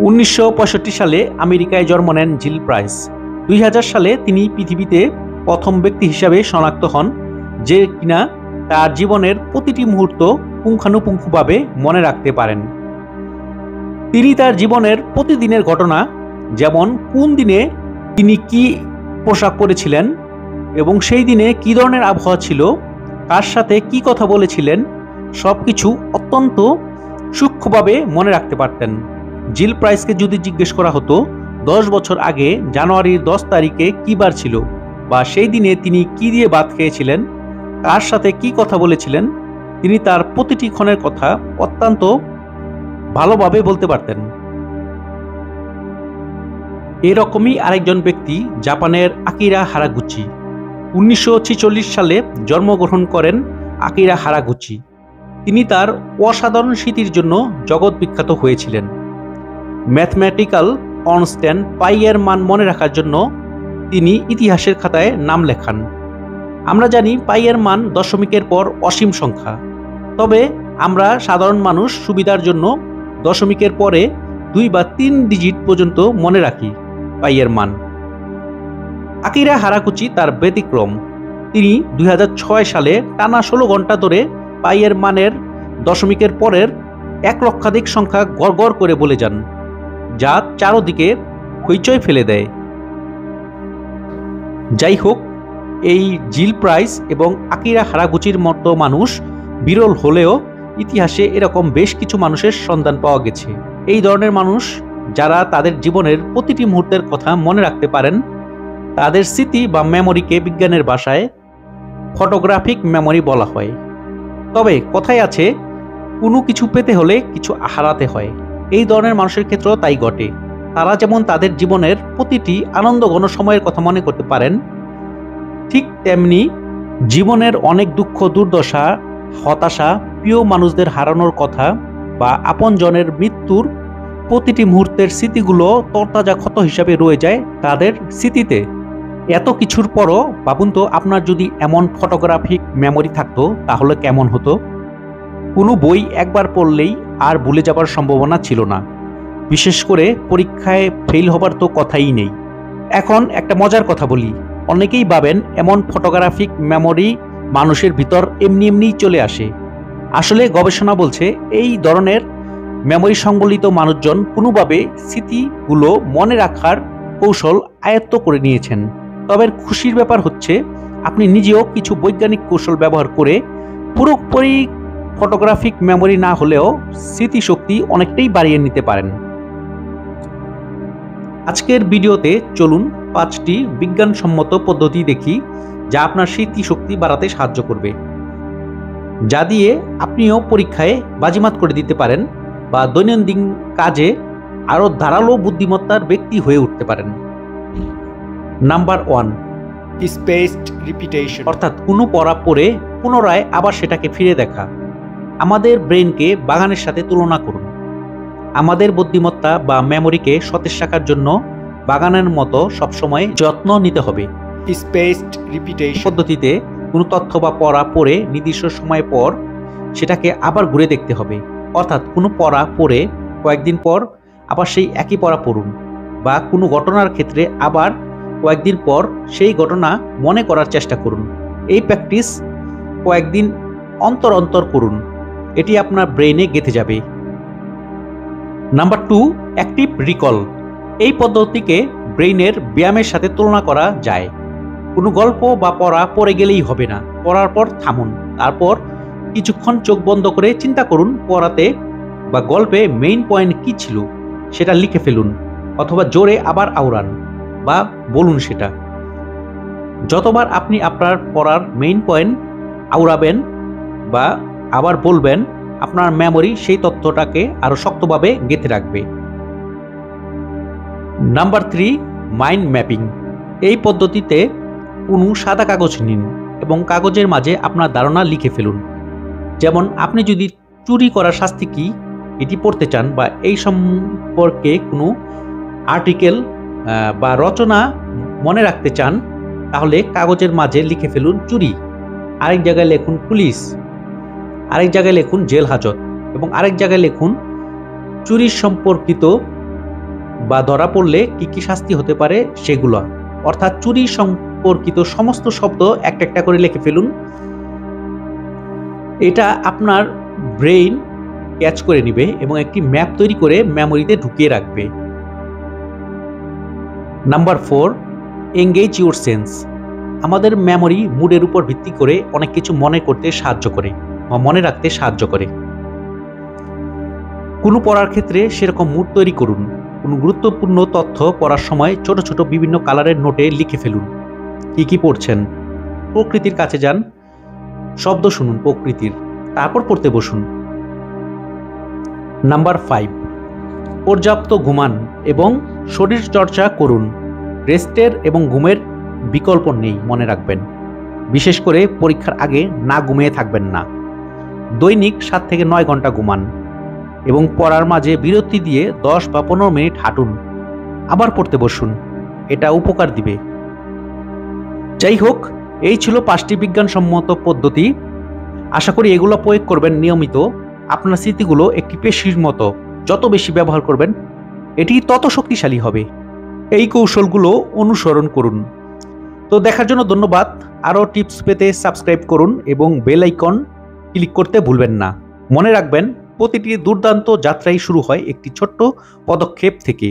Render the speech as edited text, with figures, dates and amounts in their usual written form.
1965 সালে আমেরিকায় জন্ম নেন জিল প্রাইস। 2000 সালে তিনি পৃথিবীতে প্রথম ব্যক্তি হিসাবে শনাক্ত হন যে কিনা তার জীবনের প্রতিটি মুহূর্ত পুঙ্খানুপুঙ্খভাবে মনে রাখতে পারেন। তিনি তার জীবনের প্রতিদিনের ঘটনা, যেমন কোন দিনে তিনি কি পোশাক পরেছিলেন এবং সেই দিনে কি ধরনের আবহাওয়া ছিল, কার সাথে কি কথা বলেছিলেন, সবকিছু অত্যন্ত সূক্ষ্মভাবে মনে রাখতে পারতেন। জিল প্রাইসকে যদি জিজ্ঞেস করা হতো 10 বছর আগে জানুয়ারির 10 তারিখে কি বার ছিল, বা সেই দিনে তিনি কি দিয়ে ভাত খেয়েছিলেন, কার সাথে কি কথা বলেছিলেন, তিনি তার প্রতিটি ক্ষণের কথা অত্যন্ত ভালোভাবে বলতে পারতেন। এরকমই আরেকজন ব্যক্তি জাপানের আকিরা হারাগুচি। 1946 সালে জন্মগ্রহণ করেন আকিরা হারাগুচি। তিনি তার অসাধারণ স্মৃতির জন্য জগৎ বিখ্যাত হয়েছিলেন। ম্যাথমেটিক্যাল কনস্ট্যান্ট পাই এর মান মনে রাখার জন্য তিনি ইতিহাসের খাতায় নাম লেখান। আমরা জানি পাই এর মান দশমিকের পর অসীম সংখ্যা, তবে আমরা সাধারণ মানুষ সুবিধার জন্য দশমিকের পরে 2 বা 3 ডিজিট পর্যন্ত মনে রাখি পাই এর মান। আকিরা হারাগুচি তার ব্যতিক্রম। তিনি 2006 সালে টানা 16 ঘন্টা ধরে পাই এর মানের দশমিকের পরের 1 লক্ষাধিক সংখ্যা গড়গড় করে বলে যান, যা চারদিকে হইচই ফেলে দেয়। যাই হোক, এই জিল প্রাইস এবং আকিরা হারাগুচির মতো মানুষ বিরল হলেও ইতিহাসে এরকম বেশ কিছু মানুষের সন্ধান পাওয়া গেছে। এই ধরনের মানুষ যারা তাদের জীবনের প্রতিটি মুহূর্তের কথা মনে রাখতে পারেন, তাদের স্মৃতি বা মেমোরিকে বিজ্ঞানের ভাষায় ফটোগ্রাফিক মেমোরি বলা হয়। তবে কথায় আছে, কোনো কিছু পেতে হলে কিছু হারাতে হয়। এই ধরনের মানুষের ক্ষেত্রেও তাই ঘটে। তারা যেমন তাদের জীবনের প্রতিটি আনন্দঘন সময়ের কথা মনে করতে পারেন, ঠিক তেমনি জীবনের অনেক দুঃখ, দুর্দশা, হতাশা, প্রিয় মানুষদের হারানোর কথা বা আপনজনের মৃত্যুর প্রতিটি মুহূর্তের স্মৃতিগুলো তরতাজা ক্ষত হিসাবে রয়ে যায় তাদের স্মৃতিতে। এত কিছুর পরও ভাবুন তো, আপনার যদি এমন ফটোগ্রাফিক মেমোরি থাকতো তাহলে কেমন হতো। কোনো বই একবার পড়লেই আর ভুলে যাবার সম্ভাবনা ছিল না। বিশেষ করে পরীক্ষায় ফেল হবার তো কথাই নেই। এখন একটা মজার কথা বলি, অনেকেই ভাবেন এমন ফটোগ্রাফিক মেমোরি মানুষের ভিতর এমনি এমনিই চলে আসে। আসলে গবেষণা বলছে এই ধরনের মেমোরি সংবলিত মানুষজন কোনোভাবে স্মৃতিগুলো মনে রাখার কৌশল আয়ত্ত করে নিয়েছেন। তবে খুশির ব্যাপার হচ্ছে, আপনি নিজেও কিছু বৈজ্ঞানিক কৌশল ব্যবহার করে পুরোপুরি ফটোগ্রাফিক মেমোরি না হলেও স্মৃতিশক্তি অনেকটাই বাড়িয়ে নিতে পারেন। আজকের ভিডিওতে চলুন 5টি বিজ্ঞানসম্মত পদ্ধতি দেখি যা আপনার স্মৃতিশক্তি বাড়াতে সাহায্য করবে, যা দিয়ে আপনিও পরীক্ষায় বাজিমাত করে দিতে পারেন বা দৈনন্দিন কাজে আরও ধারালো বুদ্ধিমত্তার ব্যক্তি হয়ে উঠতে পারেন। নাম্বার 1, স্পেসড রিপিটেশন, অর্থাৎ কোনো পড়া পড়ে পুনরায় আবার সেটাকে ফিরে দেখা। আমাদের ব্রেনকে বাগানের সাথে তুলনা করুন। আমাদের বুদ্ধিমত্তা বা মেমোরিকে সতেজ রাখার জন্য বাগানের মতো সবসময় যত্ন নিতে হবে। স্পেসড রিপিটেশন পদ্ধতিতে কোনো তথ্য বা পড়া পড়ে নির্দিষ্ট সময় পর সেটাকে আবার ঘুরে দেখতে হবে। অর্থাৎ কোনো পড়া পড়ে কয়েকদিন পর আবার সেই একই পড়া পড়ুন, বা কোনো ঘটনার ক্ষেত্রে আবার কয়েকদিন পর সেই ঘটনা মনে করার চেষ্টা করুন। এই প্র্যাকটিস কয়েকদিন অন্তর অন্তর করুন, এটি আপনার ব্রেনে গেঁথে যাবে। Number 2, active recall. এই পদ্ধতিকে ব্রেইনের ব্যায়ামের সাথে তুলনা করা যায়। কোনো গল্প বা পড়া পড়ে গেলেই হবে না। পড়ার পর থামুন, তারপর কিছুক্ষণ চোখ বন্ধ করে চিন্তা করুন পড়াতে বা গল্পে মেইন পয়েন্ট কি ছিল সেটা লিখে ফেলুন, অথবা জোরে আবার আওড়ান বা বলুন সেটা। যতবার আপনি আপনার পড়ার মেইন পয়েন্ট আওড়াবেন বা আবার বলবেন, আপনার মেমোরি সেই তথ্যটাকে আরো শক্তভাবে গেঁথে রাখবে। Number 3, mind mapping. এই পদ্ধতিতে কোনো সাদা কাগজ নিন এবং কাগজের মাঝে আপনার ধারণা লিখে ফেলুন। যেমন আপনি যদি চুরি করার শাস্তি কি এটি পড়তে চান বা এই সম্পর্কে কোনো আর্টিকেল বা রচনা মনে রাখতে চান, তাহলে কাগজের মাঝে লিখে ফেলুন চুরি, আরেক জায়গায় লিখুন পুলিশ, আরেক জায়গায় লিখুন জেল হাজত, এবং আরেক জায়গায় লিখুন চুরির সম্পর্কিত বা ধরা পড়লে কি কি শাস্তি হতে পারে সেগুলো, অর্থাৎ চুরি সম্পর্কিত সমস্ত শব্দ একটা একটা করে লিখে ফেলুন। এটা আপনার ব্রেইন ক্যাচ করে নেবে এবং একটি ম্যাপ তৈরি করে মেমোরিতে ঢুকিয়ে রাখবে। Number 4, engage your sense. আমাদের মেমোরি মুডের উপর ভিত্তি করে অনেক কিছু মনে করতে সাহায্য করে বা মনে রাখতে সাহায্য করে। কোনো পড়ার ক্ষেত্রে সেরকম মুড তৈরি করুন। কোনো গুরুত্বপূর্ণ তথ্য পড়ার সময় ছোট ছোট বিভিন্ন কালারের নোটে লিখে ফেলুন কি কি পড়ছেন। প্রকৃতির কাছে যান, শব্দ শুনুন প্রকৃতির, তারপর পড়তে বসুন। নাম্বার 5, পর্যাপ্ত ঘুমান এবং শরীর চর্চা করুন। রেস্টের এবং ঘুমের বিকল্প নেই, মনে রাখবেন। বিশেষ করে পরীক্ষার আগে না ঘুমিয়ে থাকবেন না। দৈনিক 7 থেকে 9 ঘন্টা ঘুমান এবং পড়ার মাঝে বিরতি দিয়ে 10 বা 15 মিনিট হাঁটুন, আবার পড়তে বসুন, এটা উপকার দিবে। যাই হোক, এই ছিল 5টি বিজ্ঞানসম্মত পদ্ধতি। আশা করি এগুলো প্রয়োগ করবেন নিয়মিত। আপনার স্মৃতিগুলো একটি পেশির মতো, যত বেশি ব্যবহার করবেন এটি তত শক্তিশালী হবে। এই কৌশলগুলো অনুসরণ করুন। তো দেখার জন্য ধন্যবাদ। আরও টিপস পেতে সাবস্ক্রাইব করুন এবং বেল আইকন ক্লিক করতে ভুলবেন না। মনে রাখবেন, প্রতিটি দুর্দান্ত যাত্রাই শুরু হয় একটি ছোট্ট পদক্ষেপ থেকে।